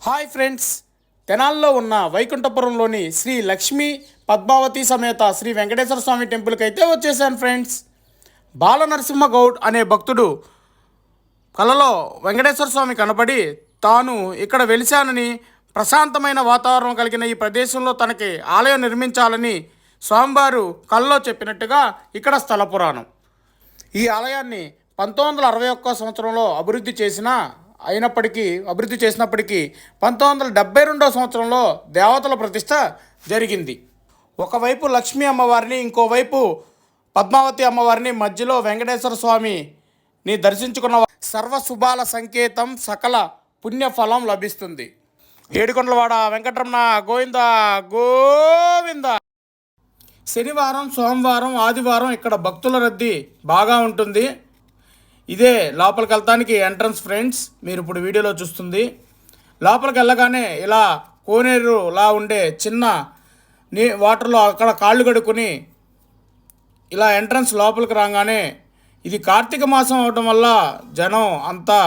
Hi friends, తెనాల్లో ఉన్న వైకుంఠపురంలోని శ్రీ లక్ష్మీ పద్మావతి సమేత శ్రీ వెంకటేశ్వర స్వామి టెంపుల్కి అయితే వచ్చేసాను ఫ్రెండ్స్. బాల నరసింహ గౌడ్ అనే భక్తుడు కలలో వెంకటేశ్వర స్వామి కనబడి తాను ఇక్కడ వెలిశానని, ప్రశాంతమైన వాతావరణం కలిగిన ఈ ప్రదేశంలో తనకి ఆలయం నిర్మించాలని స్వామివారు కలలో చెప్పినట్టుగా ఇక్కడ స్థల పురాణం. ఈ ఆలయాన్ని 1961 సంవత్సరంలో అభివృద్ధి చేసినప్పటికీ 1972 సంవత్సరంలో దేవతల ప్రతిష్ట జరిగింది. ఒకవైపు లక్ష్మీ అమ్మవారిని, ఇంకోవైపు పద్మావతి అమ్మవారిని, మధ్యలో వెంకటేశ్వర స్వామిని దర్శించుకున్న సర్వశుభాల సంకేతం, సకల పుణ్యఫలం లభిస్తుంది. ఏడుకొండలవాడ వెంకటరమణ గోవింద గోవింద. శనివారం, సోమవారం, ఆదివారం ఇక్కడ భక్తుల రద్దీ బాగా ఉంటుంది. ఇదే లోపలికి వెళ్తానికి ఎంట్రన్స్ ఫ్రెండ్స్, మీరు ఇప్పుడు వీడియోలో చూస్తుంది. లోపలికి వెళ్ళగానే ఇలా కోనేరులా ఉండే చిన్న వాటర్లో అక్కడ కాళ్ళు కడుక్కొని ఇలా ఎంట్రన్స్ లోపలికి రాగానే, ఇది కార్తీక మాసం అవడం వల్ల జనం అంతా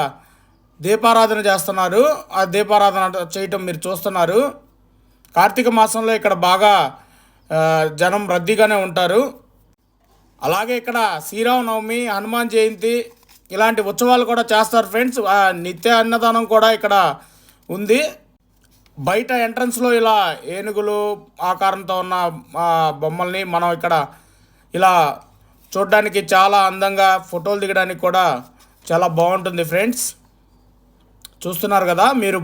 దీపారాధన చేస్తున్నారు. ఆ దీపారాధన చేయటం మీరు చూస్తున్నారు. కార్తీక మాసంలో ఇక్కడ బాగా జనం రద్దీగానే ఉంటారు. అలాగే ఇక్కడ శ్రీరామనవమి, హనుమాన్ జయంతి ఇలాంటి ఉత్సవాలు కూడా చేస్తారు ఫ్రెండ్స్. నిత్య అన్నదానం కూడా ఇక్కడ ఉంది. బయట ఎంట్రన్స్లో ఇలా ఏనుగులు ఆకారంతో ఉన్న బొమ్మల్ని మనం ఇక్కడ ఇలా చూడడానికి చాలా అందంగా, ఫోటోలు దిగడానికి కూడా చాలా బాగుంటుంది ఫ్రెండ్స్. చూస్తున్నారు కదా మీరు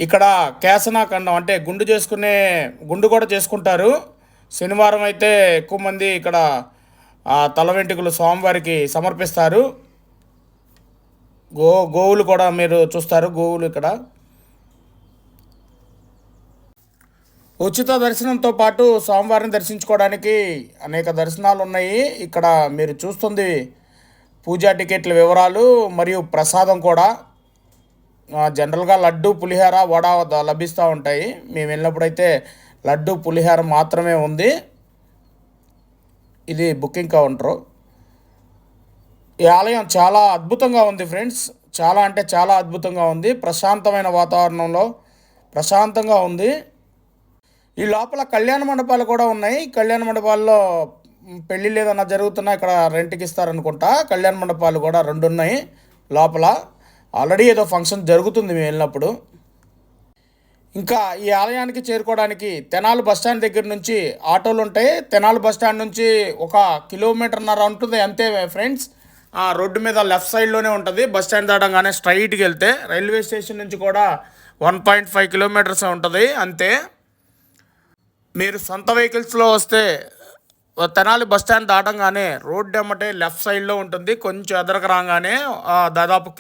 ఇక్కడ కేసనాఖండం అంటే గుండు కూడా చేసుకుంటారు. శనివారం అయితే ఎక్కువ మంది ఇక్కడ తల వెంట్రుకలు స్వామివారికి సమర్పిస్తారు. గోవులు కూడా మీరు చూస్తారు. గోవులు ఇక్కడ ఉచిత దర్శనంతో పాటు స్వామివారిని దర్శించుకోవడానికి అనేక దర్శనాలు ఉన్నాయి. ఇక్కడ మీరు చూస్తుంది పూజా టికెట్ల వివరాలు మరియు ప్రసాదం కూడా. జనరల్గా లడ్డు, పులిహోర, వడ లభిస్తూ ఉంటాయి. మేము వెళ్ళినప్పుడైతే లడ్డు, పులిహోర మాత్రమే ఉంది. ఇది బుకింగ్ కౌంటరు. ఈ ఆలయం చాలా అద్భుతంగా ఉంది ఫ్రెండ్స్. చాలా అంటే చాలా అద్భుతంగా ఉంది. ప్రశాంతమైన వాతావరణంలో ప్రశాంతంగా ఉంది. ఈ లోపల కళ్యాణ మండపాలు కూడా ఉన్నాయి. కళ్యాణ మండపాల్లో పెళ్ళిళ్ళు ఏదన్నా జరుగుతున్నా ఇక్కడ రెంట్కి ఇస్తారనుకుంటా. కళ్యాణ మండపాలు కూడా 2 ఉన్నాయి లోపల. ఆల్రెడీ ఏదో ఫంక్షన్ జరుగుతుంది మేము వెళ్ళినప్పుడు. ఇంకా ఈ ఆలయానికి చేరుకోవడానికి తెనాలి బస్టాండ్ దగ్గర నుంచి ఆటోలు ఉంటాయి. తెనాలి బస్టాండ్ నుంచి 1.5 కిలోమీటర్న్నర ఉంటుంది అంతే ఫ్రెండ్స్. ఆ రోడ్డు మీద లెఫ్ట్ సైడ్లోనే ఉంటుంది. బస్టాండ్ దాటంగానే స్ట్రైట్కి వెళ్తే రైల్వే స్టేషన్ నుంచి కూడా 1.5 కిలోమీటర్స్ ఉంటుంది అంతే. మీరు సొంత వెహికల్స్లో వస్తే తెనాలి బస్టాండ్ దాటంగానే రోడ్డు ఎమ్మటే లెఫ్ట్ సైడ్లో ఉంటుంది. కొంచెం ఎదరకు రాగానే దాదాపు 1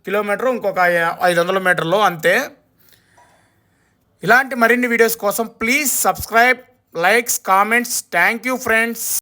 కిలోమీటర్, ఇంకొక 500 మీటర్లు అంతే. ఇలాంటి మరిన్ని వీడియోస్ కోసం please subscribe, likes, comments. Thank you friends.